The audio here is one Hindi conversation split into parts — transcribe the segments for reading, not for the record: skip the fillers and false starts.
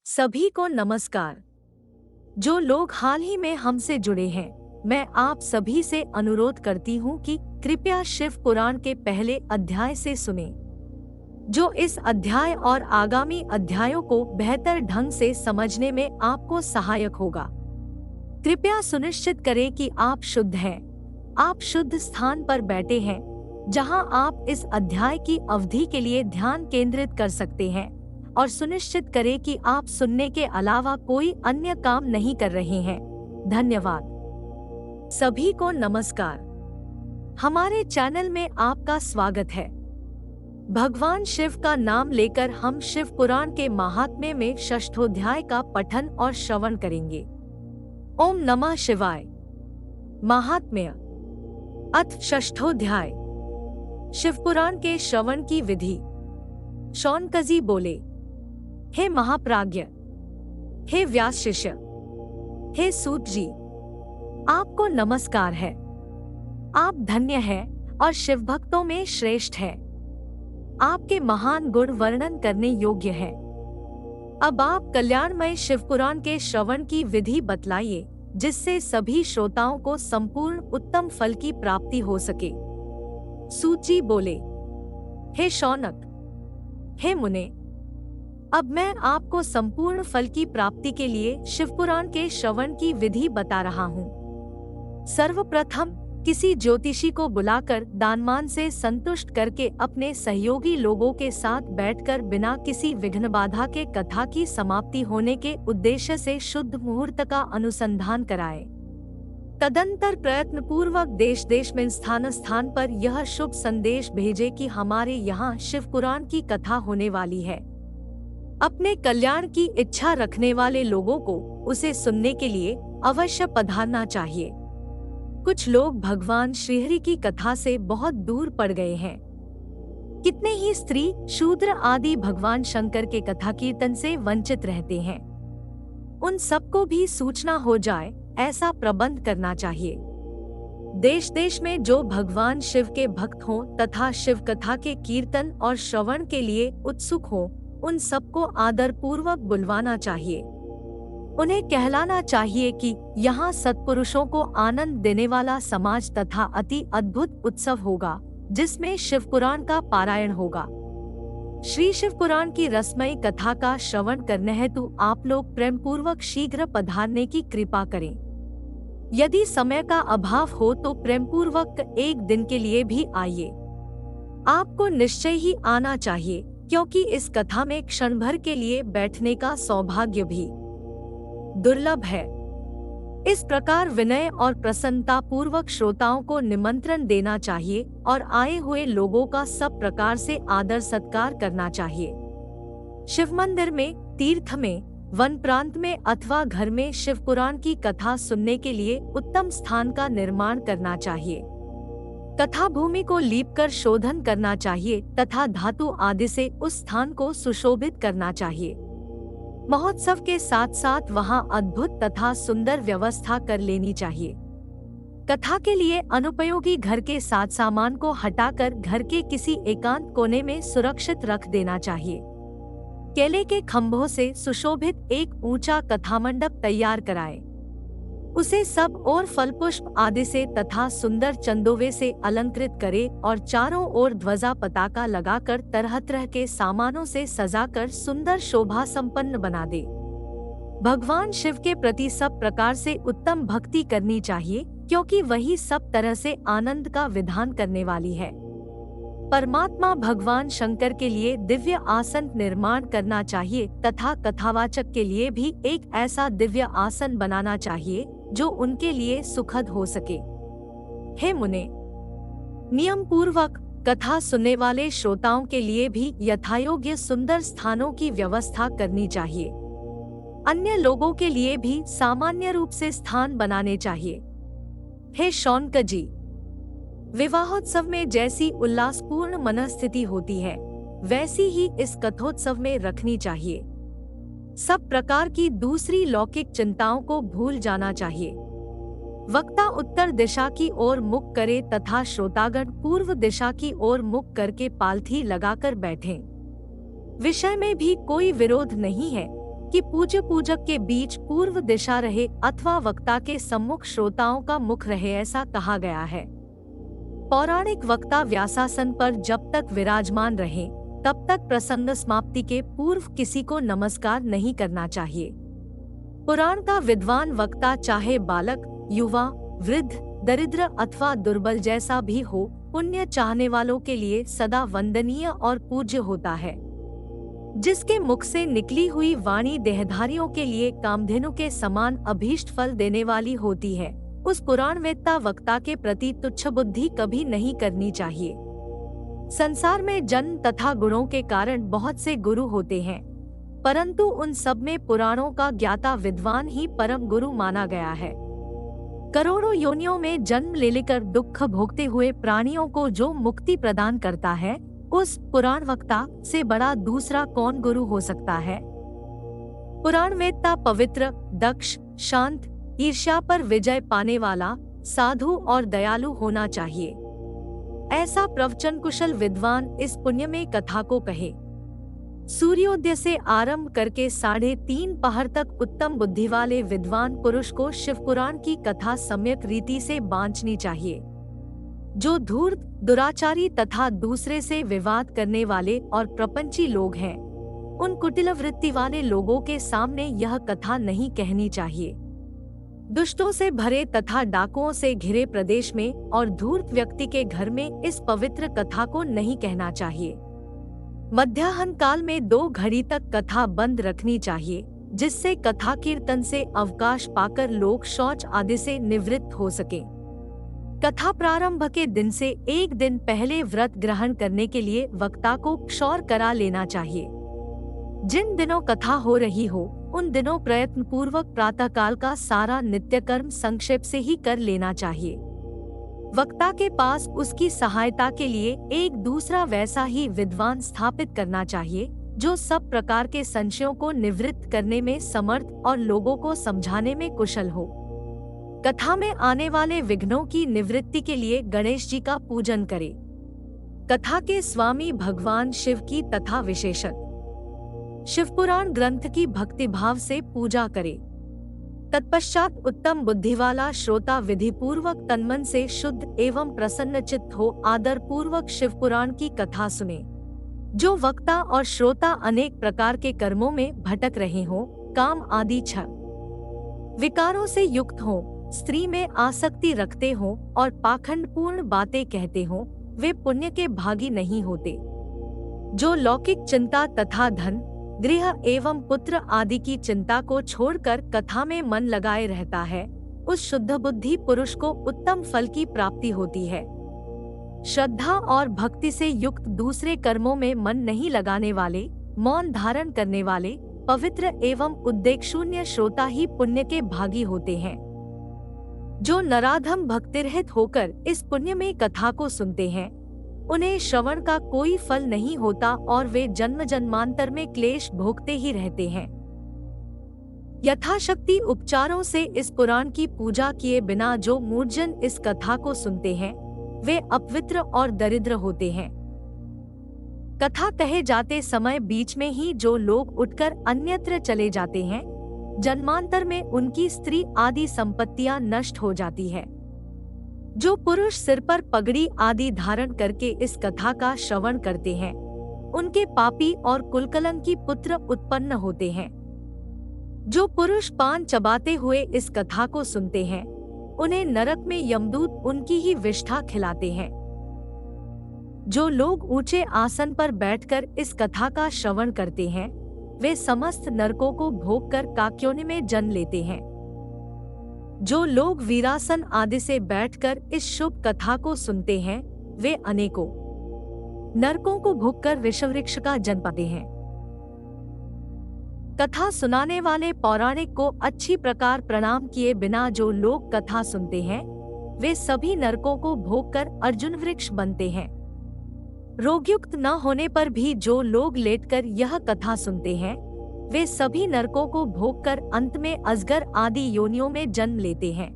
सभी को नमस्कार। जो लोग हाल ही में हमसे जुड़े हैं, मैं आप सभी से अनुरोध करती हूँ कि कृपया शिव पुराण के पहले अध्याय से सुनें, जो इस अध्याय और आगामी अध्यायों को बेहतर ढंग से समझने में आपको सहायक होगा। कृपया सुनिश्चित करें कि आप शुद्ध हैं, आप शुद्ध स्थान पर बैठे हैं, जहां आप इस अध्याय की अवधि के लिए ध्यान केंद्रित कर सकते हैं, और सुनिश्चित करें कि आप सुनने के अलावा कोई अन्य काम नहीं कर रहे हैं। धन्यवाद। सभी को नमस्कार। हमारे चैनल में आपका स्वागत है। भगवान शिव का नाम लेकर हम शिव पुराण के महात्म्य में षष्ठोध्याय का पठन और श्रवण करेंगे। ओम नमः शिवाय। महात्म्य। अथ षष्ठोध्याय। शिवपुराण के श्रवण की विधि। शौनकजी बोले, हे महाप्राज्ञ, हे व्यास शिष्य, हे सूत जी, आपको नमस्कार है। आप धन्य हैं और शिव भक्तों में श्रेष्ठ हैं। आपके महान गुण वर्णन करने योग्य है। अब आप कल्याणमय शिवपुराण के श्रवण की विधि बतलाइए, जिससे सभी श्रोताओं को संपूर्ण उत्तम फल की प्राप्ति हो सके। सूत जी बोले, हे शौनक, हे मुने, अब मैं आपको संपूर्ण फल की प्राप्ति के लिए शिवपुराण के श्रवण की विधि बता रहा हूँ। सर्वप्रथम किसी ज्योतिषी को बुलाकर दानमान से संतुष्ट करके अपने सहयोगी लोगों के साथ बैठकर बिना किसी विघ्न बाधा के कथा की समाप्ति होने के उद्देश्य से शुद्ध मुहूर्त का अनुसंधान कराए। तदंतर प्रयत्न पूर्वक देश देश में स्थान स्थान पर यह शुभ संदेश भेजे कि हमारे यहाँ शिव पुराण की कथा होने वाली है। अपने कल्याण की इच्छा रखने वाले लोगों को उसे सुनने के लिए अवश्य पधारना चाहिए। कुछ लोग भगवान श्रीहरि की कथा से बहुत दूर पड़ गए हैं। कितने ही स्त्री, शूद्र आदि भगवान शंकर के कथा कीर्तन से वंचित रहते हैं। उन सबको भी सूचना हो जाए, ऐसा प्रबंध करना चाहिए। देश देश में जो भगवान शिव के भक्त हों तथा शिव कथा के कीर्तन और श्रवण के लिए उत्सुक हों, उन सबको आदर पूर्वक बुलवाना चाहिए। उन्हें कहलाना चाहिए कि यहाँ सत्पुरुषों को आनंद देने वाला समाज तथा अति अद्भुत उत्सव होगा, जिसमें शिव पुराण का पारायण होगा। श्री शिव पुराण की रसमयी कथा का श्रवण करने हेतु आप लोग प्रेम पूर्वक शीघ्र पधारने की कृपा करें। यदि समय का अभाव हो तो प्रेम पूर्वक एक दिन के लिए भी आइए। आपको निश्चय ही आना चाहिए, क्योंकि इस कथा में क्षण भर के लिए बैठने का सौभाग्य भी दुर्लभ है। इस प्रकार विनय और प्रसन्नता पूर्वक श्रोताओं को निमंत्रण देना चाहिए और आए हुए लोगों का सब प्रकार से आदर सत्कार करना चाहिए। शिव मंदिर में, तीर्थ में, वन प्रांत में अथवा घर में शिव पुराण की कथा सुनने के लिए उत्तम स्थान का निर्माण करना चाहिए। कथा भूमि को लीपकर शोधन करना चाहिए तथा धातु आदि से उस स्थान को सुशोभित करना चाहिए। महोत्सव के साथ साथ वहां अद्भुत तथा सुंदर व्यवस्था कर लेनी चाहिए। कथा के लिए अनुपयोगी घर के साथ सामान को हटाकर घर के किसी एकांत कोने में सुरक्षित रख देना चाहिए। केले के खंभों से सुशोभित एक ऊंचा कथा मंडप तैयार कराएं। उसे सब और फल पुष्प आदि से तथा सुंदर चंदोवे से अलंकृत करे और चारों ओर ध्वजा पताका लगाकर तरह तरह के सामानों से सजाकर सुंदर शोभा संपन्न बना दे। भगवान शिव के प्रति सब प्रकार से उत्तम भक्ति करनी चाहिए, क्योंकि वही सब तरह से आनंद का विधान करने वाली है। परमात्मा भगवान शंकर के लिए दिव्य आसन निर्माण करना चाहिए तथा कथावाचक के लिए भी एक ऐसा दिव्य आसन बनाना चाहिए जो उनके लिए सुखद हो सके। हे मुने, नियम पूर्वक कथा सुनने वाले श्रोताओं के लिए भी यथायोग्य सुंदर स्थानों की व्यवस्था करनी चाहिए। अन्य लोगों के लिए भी सामान्य रूप से स्थान बनाने चाहिए। हे शौनक जी, विवाहोत्सव में जैसी उल्लासपूर्ण मनस्थिति होती है, वैसी ही इस कथोत्सव में रखनी चाहिए। सब प्रकार की दूसरी लौकिक चिंताओं को भूल जाना चाहिए। वक्ता उत्तर दिशा की ओर मुख करे तथा श्रोतागण पूर्व दिशा की ओर मुख करके पालथी लगाकर बैठें। विषय में भी कोई विरोध नहीं है, कि पूज्य पूजक के बीच पूर्व दिशा रहे अथवा वक्ता के सम्मुख श्रोताओं का मुख रहे, ऐसा कहा गया है। पौराणिक वक्ता व्यासासन पर जब तक विराजमान रहे तब तक प्रसंग समाप्ति के पूर्व किसी को नमस्कार नहीं करना चाहिए। पुराण का विद्वान वक्ता चाहे बालक, युवा, वृद्ध, दरिद्र अथवा दुर्बल जैसा भी हो, पुण्य चाहने वालों के लिए सदा वंदनीय और पूज्य होता है। जिसके मुख से निकली हुई वाणी देहधारियों के लिए कामधेनु के समान अभीष्ट फल देने वाली होती है, उस पुराणवेत्ता वक्ता के प्रति तुच्छ बुद्धि कभी नहीं करनी चाहिए। संसार में जन्म तथा गुणों के कारण बहुत से गुरु होते हैं, परंतु उन सब में पुराणों का ज्ञाता विद्वान ही परम गुरु माना गया है। करोड़ों योनियों में जन्म ले लेकर दुख भोगते हुए प्राणियों को जो मुक्ति प्रदान करता है, उस पुराण वक्ता से बड़ा दूसरा कौन गुरु हो सकता है। पुराणवेत्ता पवित्र, दक्ष, शांत, ईर्ष्या पर विजय पाने वाला, साधु और दयालु होना चाहिए। ऐसा प्रवचन कुशल विद्वान इस पुण्य में कथा को कहे। सूर्योदय से आरंभ करके 3:30 पहर तक उत्तम बुद्धि वाले विद्वान पुरुष को शिवपुराण की कथा सम्यक रीति से बांचनी चाहिए। जो धूर्त, दुराचारी तथा दूसरे से विवाद करने वाले और प्रपंची लोग हैं, उन कुटिल वृत्ति वाले लोगों के सामने यह कथा नहीं कहनी चाहिए। दुष्टों से भरे तथा डाकुओं से घिरे प्रदेश में और धूर्त व्यक्ति के घर में इस पवित्र कथा को नहीं कहना चाहिए। मध्याह्न काल में 2 घड़ी तक कथा बंद रखनी चाहिए, जिससे कथा कीर्तन से अवकाश पाकर लोग शौच आदि से निवृत्त हो सके। कथा प्रारंभ के दिन से 1 दिन पहले व्रत ग्रहण करने के लिए वक्ता को क्षौर करा लेना चाहिए। जिन दिनों कथा हो रही हो, उन दिनों प्रयत्न पूर्वक प्रातःकाल का सारा नित्य कर्म संक्षेप से ही कर लेना चाहिए। वक्ता के पास उसकी सहायता के लिए एक दूसरा वैसा ही विद्वान स्थापित करना चाहिए, जो सब प्रकार के संशयों को निवृत्त करने में समर्थ और लोगों को समझाने में कुशल हो। कथा में आने वाले विघ्नों की निवृत्ति के लिए गणेश जी का पूजन करें। कथा के स्वामी भगवान शिव की तथा विशेषत शिवपुराण ग्रंथ की भक्तिभाव से पूजा करें। तत्पश्चात उत्तम बुद्धि वाला श्रोता विधि पूर्वक तन्मन से शुद्ध एवं प्रसन्न चित्त हो आदर पूर्वक शिवपुराण की कथा सुने। जो वक्ता और श्रोता अनेक प्रकार के कर्मों में भटक रहे हों, काम आदि छल विकारों से युक्त हों, स्त्री में आसक्ति रखते हों और पाखंडपूर्ण बातें कहते हों, वे पुण्य के भागी नहीं होते। जो लौकिक चिंता तथा धन, गृह एवं पुत्र आदि की चिंता को छोड़कर कथा में मन लगाए रहता है, उस शुद्ध बुद्धि पुरुष को उत्तम फल की प्राप्ति होती है। श्रद्धा और भक्ति से युक्त दूसरे कर्मों में मन नहीं लगाने वाले, मौन धारण करने वाले, पवित्र एवं उद्वेग शून्य श्रोता ही पुण्य के भागी होते हैं। जो नराधम भक्तिरहित होकर इस पुण्य में कथा को सुनते हैं, उन्हें श्रवण का कोई फल नहीं होता और वे जन्म जन्मांतर में क्लेश भोगते ही रहते हैं। यथाशक्ति उपचारों से इस पुराण की पूजा किए बिना जो मूर्जन इस कथा को सुनते हैं, वे अपवित्र और दरिद्र होते हैं। कथा कहे जाते समय बीच में ही जो लोग उठकर अन्यत्र चले जाते हैं, जन्मांतर में उनकी स्त्री आदि संपत्तियां नष्ट हो जाती है। जो पुरुष सिर पर पगड़ी आदि धारण करके इस कथा का श्रवण करते हैं, उनके पापी और कुलकलंकी पुत्र उत्पन्न होते हैं। जो पुरुष पान चबाते हुए इस कथा को सुनते हैं, उन्हें नरक में यमदूत उनकी ही विष्ठा खिलाते हैं। जो लोग ऊंचे आसन पर बैठकर इस कथा का श्रवण करते हैं, वे समस्त नरकों को भोगकर काक्योनि में जन्म लेते हैं। जो लोग वीरासन आदि से बैठकर इस शुभ कथा को सुनते हैं, वे अनेकों नरकों को भोगकर विषवृक्ष का जन्म पाते हैं। कथा सुनाने वाले पौराणिक को अच्छी प्रकार प्रणाम किए बिना जो लोग कथा सुनते हैं, वे सभी नरकों को भोगकर अर्जुन वृक्ष बनते हैं। रोगयुक्त न होने पर भी जो लोग लेटकर यह कथा सुनते हैं, वे सभी नरकों को भोगकर अंत में अजगर आदि योनियों में जन्म लेते हैं।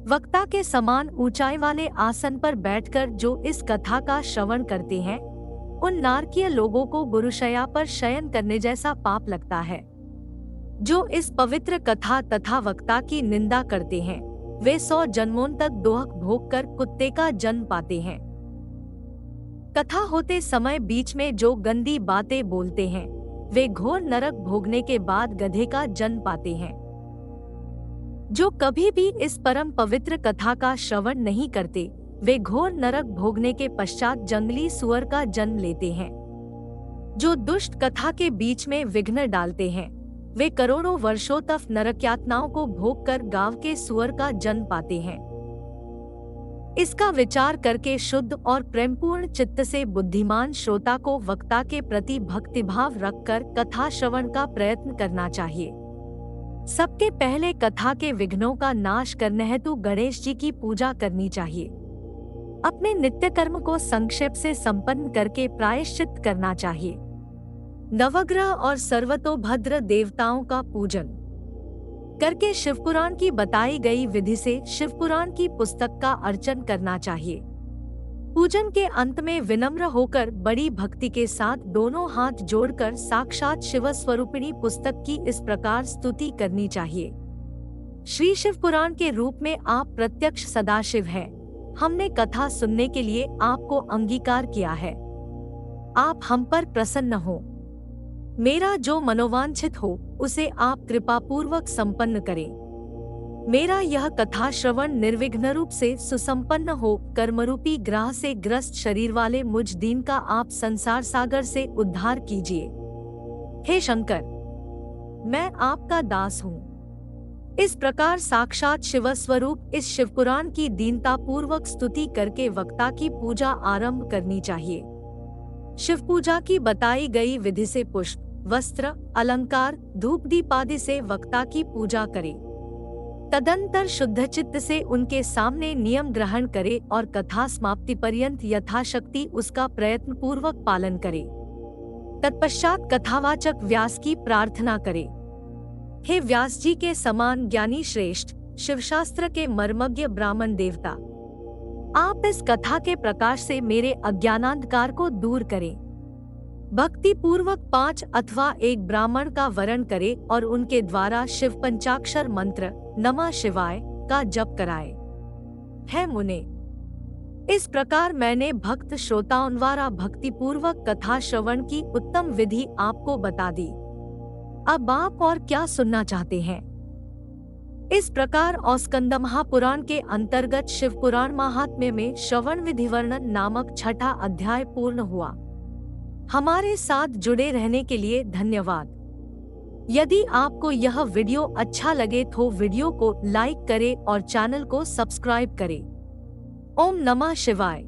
वक्ता के समान ऊंचाई वाले आसन पर बैठकर जो इस कथा का श्रवण करते हैं, उन नारकीय लोगों को गुरुशया पर शयन करने जैसा पाप लगता है। जो इस पवित्र कथा तथा वक्ता की निंदा करते हैं वे 100 जन्मों तक दोहक भोग कर कुत्ते का जन्म पाते हैं। कथा होते समय बीच में जो गंदी बातें बोलते हैं वे घोर नरक भोगने के बाद गधे का जन्म पाते हैं। जो कभी भी इस परम पवित्र कथा का श्रवण नहीं करते वे घोर नरक भोगने के पश्चात जंगली सुअर का जन्म लेते हैं। जो दुष्ट कथा के बीच में विघ्न डालते हैं वे करोड़ों वर्षों तक नरक यातनाओं को भोग कर गांव के सुअर का जन्म पाते हैं। इसका विचार करके शुद्ध और प्रेमपूर्ण चित्त से बुद्धिमान श्रोता को वक्ता के प्रति भक्तिभाव रखकर कथा श्रवण का प्रयत्न करना चाहिए। सबके पहले कथा के विघ्नों का नाश करने हेतु गणेश जी की पूजा करनी चाहिए। अपने नित्य कर्म को संक्षेप से संपन्न करके प्रायश्चित करना चाहिए। नवग्रह और सर्वतोभद्र देवताओं का पूजन करके शिवपुराण की बताई गई विधि से शिवपुराण की पुस्तक का अर्चन करना चाहिए। पूजन के अंत में विनम्र होकर बड़ी भक्ति के साथ दोनों हाथ जोड़कर साक्षात शिव स्वरूपिणी पुस्तक की इस प्रकार स्तुति करनी चाहिए। श्री शिवपुराण के रूप में आप प्रत्यक्ष सदाशिव हैं। हमने कथा सुनने के लिए आपको अंगीकार किया है। आप हम पर प्रसन्न हो। मेरा जो मनोवांछित हो उसे आप कृपापूर्वक संपन्न करें। मेरा यह कथा श्रवण निर्विघ्न रूप से सुसंपन्न हो कर्मरूपी ग्रह से ग्रस्त शरीर वाले मुझ दीन का आप संसार सागर से उद्धार कीजिए। हे शंकर, मैं आपका दास हूँ। इस प्रकार साक्षात शिव स्वरूप इस शिवपुराण की दीनता पूर्वक स्तुति करके वक्ता की पूजा आरंभ करनी चाहिए। शिव पूजा की बताई गई विधि से पुष्प, वस्त्र, अलंकार, धूप दीप आदि से वक्ता की पूजा करें। तदंतर शुद्ध चित्त से उनके सामने नियम ग्रहण करे और कथा समाप्ति पर्यंत यथाशक्ति उसका प्रयत्न पूर्वक पालन करे। तत्पश्चात कथावाचक व्यास की प्रार्थना करे। हे व्यास जी के समान ज्ञानी श्रेष्ठ, शिवशास्त्र के मर्मज्ञ ब्राह्मण देवता, आप इस कथा के प्रकाश से मेरे अज्ञानांधकार को दूर करें। भक्ति पूर्वक 5 अथवा 1 ब्राह्मण का वरण करे और उनके द्वारा शिव पंचाक्षर मंत्र नमः शिवाय का जप कराए। है मुने, इस प्रकार मैंने भक्त श्रोताओं द्वारा भक्ति पूर्वक कथा श्रवण की उत्तम विधि आपको बता दी। अब आप और क्या सुनना चाहते हैं? इस प्रकार औस्कंद महापुराण के अंतर्गत शिवपुराण महात्म्य में श्रवण विधि वर्णन नामक 6ठा अध्याय पूर्ण हुआ। हमारे साथ जुड़े रहने के लिए धन्यवाद। यदि आपको यह वीडियो अच्छा लगे तो वीडियो को लाइक करें और चैनल को सब्सक्राइब करें। ओम नमः शिवाय।